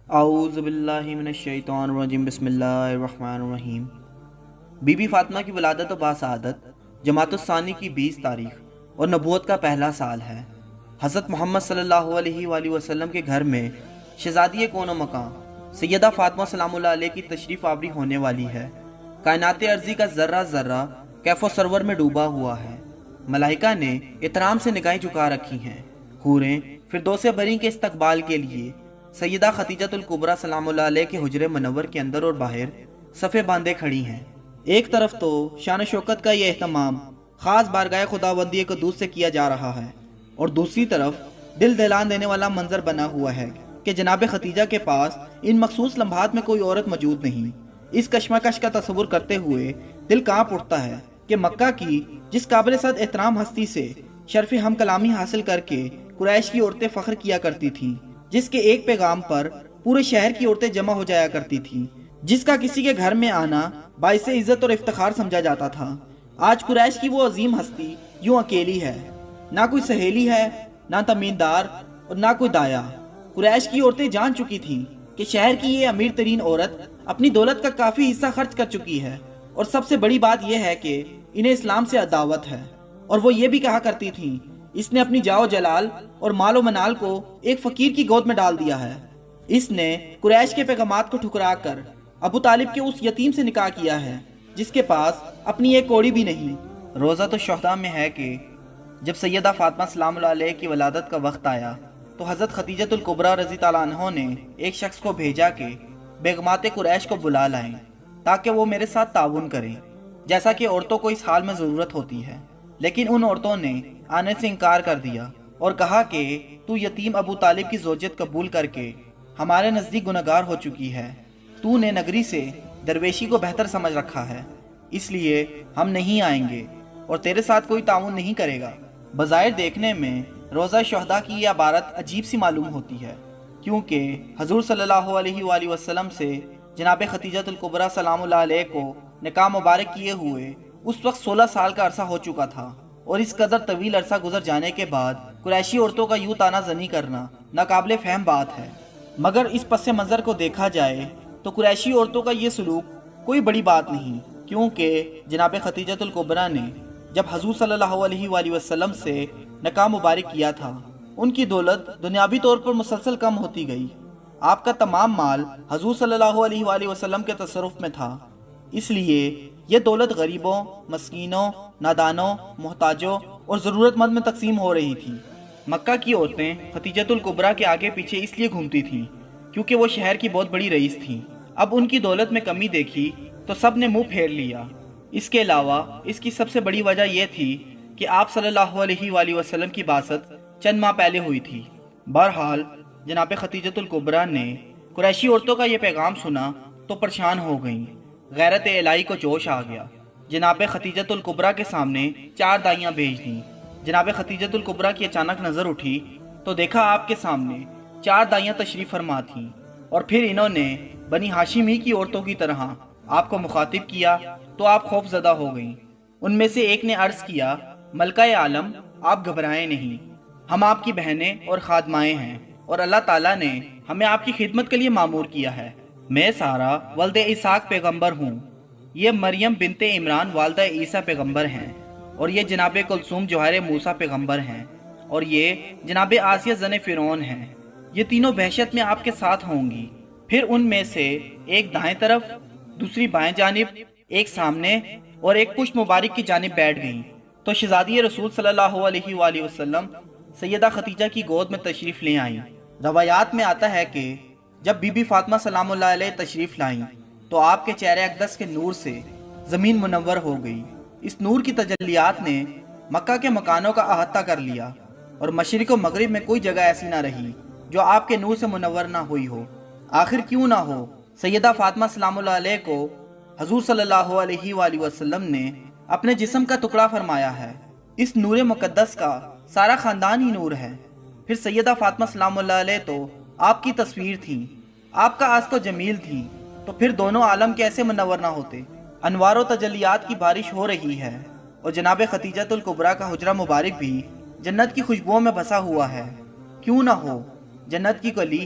اعوذ باللہ من الشیطان الرجیم بسم اللہ الرحمن الرحیم۔ بی بی فاطمہ کی ولادت و باسعادت جمادی الثانی کی 20 تاریخ اور نبوت کا پہلا سال ہے۔ حضرت محمد صلی اللہ علیہ وآلہ وسلم کے گھر میں شہزادی کون و مکان سیدہ فاطمہ سلام اللہ علیہ کی تشریف آوری ہونے والی ہے۔ کائنات ارضی کا ذرہ ذرہ کیف و سرور میں ڈوبا ہوا ہے۔ ملائکہ نے احترام سے نگاہیں جھکا رکھی ہیں۔ حوریں فردوس بری کے استقبال کے لیے سیدہ خدیجہ الکبریٰ سلام اللہ علیہ کے حجر منور کے اندر اور باہر صفے باندھے کھڑی ہیں۔ ایک طرف تو شان و شوکت کا یہ اہتمام خاص بارگاہ خداوندی قدوس سے کیا جا رہا ہے، اور دوسری طرف دل دہلان دینے والا منظر بنا ہوا ہے کہ جناب خدیجہ کے پاس ان مخصوص لمحات میں کوئی عورت موجود نہیں۔ اس کشمکش کا تصور کرتے ہوئے دل کانپ اٹھتا ہے کہ مکہ کی جس قابل صد احترام ہستی سے شرف ہم کلامی حاصل کر کے قریش کی عورتیں فخر کیا کرتی تھیں، جس کے ایک پیغام پر پورے شہر کی عورتیں جمع ہو جایا کرتی تھیں، جس کا کسی کے گھر میں آنا باعث عزت اور افتخار سمجھا جاتا تھا، آج قریش کی وہ عظیم ہستی یوں اکیلی ہے۔ نہ کوئی سہیلی ہے، نہ تمیندار اور نہ کوئی دایا۔ قریش کی عورتیں جان چکی تھیں کہ شہر کی یہ امیر ترین عورت اپنی دولت کا کافی حصہ خرچ کر چکی ہے، اور سب سے بڑی بات یہ ہے کہ انہیں اسلام سے عداوت ہے، اور وہ یہ بھی کہا کرتی تھیں اس نے اپنی جاؤ جلال اور مال و منال کو ایک فقیر کی گود میں ڈال دیا ہے۔ اس نے قریش کے پیغامات کو ٹھکرا کر ابو طالب کے اس یتیم سے نکاح کیا ہے جس کے پاس اپنی ایک کوڑی بھی نہیں۔ روزہ تو شہداء میں ہے کہ جب سیدہ فاطمہ سلام اللہ علیہ کی ولادت کا وقت آیا تو حضرت خدیجہ الکبریٰ رضی تعالیٰ عنہ نے ایک شخص کو بھیجا کہ بیگمات قریش کو بلا لائیں تاکہ وہ میرے ساتھ تعاون کریں، جیسا کہ عورتوں کو اس حال میں ضرورت ہوتی ہے۔ لیکن ان عورتوں نے آنے سے انکار کر دیا اور کہا کہ تو یتیم ابو طالب کی زوجیت قبول کر کے ہمارے نزدیک گنہگار ہو چکی ہے، تو نے نگری سے درویشی کو بہتر سمجھ رکھا ہے، اس لیے ہم نہیں آئیں گے اور تیرے ساتھ کوئی تعاون نہیں کرے گا۔ بظاہر دیکھنے میں روزہ شہداء کی یہ عبارت عجیب سی معلوم ہوتی ہے، کیونکہ حضور صلی اللہ علیہ وآلہ وسلم سے جناب خدیجہ الکبریٰ سلام اللہ علیہ کو نکاح مبارک کیے ہوئے اس وقت 16 سال کا عرصہ ہو چکا تھا، اور اس قدر طویل عرصہ گزر جانے کے بعد قریشی عورتوں کا یوں طعنہ زنی کرنا ناقابل فہم بات ہے۔ مگر اس پس منظر کو دیکھا جائے تو قریشی عورتوں کا یہ سلوک کوئی بڑی بات نہیں، کیونکہ جناب خدیجہ الکبریٰ نے جب حضور صلی اللہ علیہ وآلہ وسلم سے نکاح مبارک کیا تھا، ان کی دولت دنیاوی طور پر مسلسل کم ہوتی گئی۔ آپ کا تمام مال حضور صلی اللہ علیہ وآلہ وسلم کے تصرف میں تھا، اس لیے یہ دولت غریبوں، مسکینوں، نادانوں، محتاجوں اور ضرورت مند میں تقسیم ہو رہی تھی۔ مکہ کی عورتیں خدیجہ الکبریٰ کے آگے پیچھے اس لیے گھومتی تھیں کیونکہ وہ شہر کی بہت بڑی رئیس تھیں۔ اب ان کی دولت میں کمی دیکھی تو سب نے منہ پھیر لیا۔ اس کے علاوہ اس کی سب سے بڑی وجہ یہ تھی کہ آپ صلی اللہ علیہ وآلہ وسلم کی بعثت چند ماہ پہلے ہوئی تھی۔ بہرحال جناب خدیجہ الکبریٰ نے قریشی عورتوں کا یہ پیغام سنا تو پریشان ہو گئیں۔ غیرت الہی کو جوش آ گیا۔ جناب خدیجہ الکبریٰ کے سامنے 4 دائیاں بھیج دیں۔ جناب خدیجہ الکبریٰ کی اچانک نظر اٹھی تو دیکھا آپ کے سامنے 4 دائیاں تشریف فرما تھیں، اور پھر انہوں نے بنی ہاشم ہی کی عورتوں کی طرح آپ کو مخاطب کیا تو آپ خوف زدہ ہو گئیں۔ ان میں سے ایک نے عرض کیا، ملکہ عالم آپ گھبرائیں نہیں، ہم آپ کی بہنیں اور خادمائیں ہیں، اور اللہ تعالیٰ نے ہمیں آپ کی خدمت کے لیے مامور کیا ہے۔ میں سارہ والد اسحاق پیغمبر ہوں، یہ مریم بنت عمران والدہ عیسیٰ پیغمبر ہیں، اور یہ جناب کلثوم جوہر موسیٰ پیغمبر ہیں، اور یہ جناب آسیہ زن فرعون ہیں۔ یہ تینوں بحشت میں آپ کے ساتھ ہوں گی۔ پھر ان میں سے ایک دائیں طرف، دوسری بائیں جانب، ایک سامنے اور ایک پشت مبارک کی جانب بیٹھ گئیں تو شہزادی رسول صلی اللہ علیہ وآلہ وسلم سیدہ خدیجہ کی گود میں تشریف لے آئیں۔ روایات میں آتا ہے کہ جب بی بی فاطمہ سلام اللہ علیہ تشریف لائیں تو آپ کے چہرے اقدس کے نور سے زمین منور ہو گئی۔ اس نور کی تجلیات نے مکہ کے مکانوں کا احاطہ کر لیا، اور مشرق و مغرب میں کوئی جگہ ایسی نہ رہی جو آپ کے نور سے منور نہ ہوئی ہو۔ آخر کیوں نہ ہو، سیدہ فاطمہ سلام اللہ علیہ کو حضور صلی اللہ علیہ وآلہ وسلم نے اپنے جسم کا ٹکڑا فرمایا ہے۔ اس نور مقدس کا سارا خاندان ہی نور ہے۔ پھر سیدہ فاطمہ سلام اللہ علیہ تو آپ کی تصویر تھی، آپ کا آسک و جمیل تھی، تو پھر دونوں عالم کیسے منور نہ ہوتے۔ انوار و تجلیات کی بارش ہو رہی ہے، اور جناب خدیجہ الکبریٰ کا حجرہ مبارک بھی جنت کی خوشبوؤں میں بسا ہوا ہے۔ کیوں نہ ہو، جنت کی کلی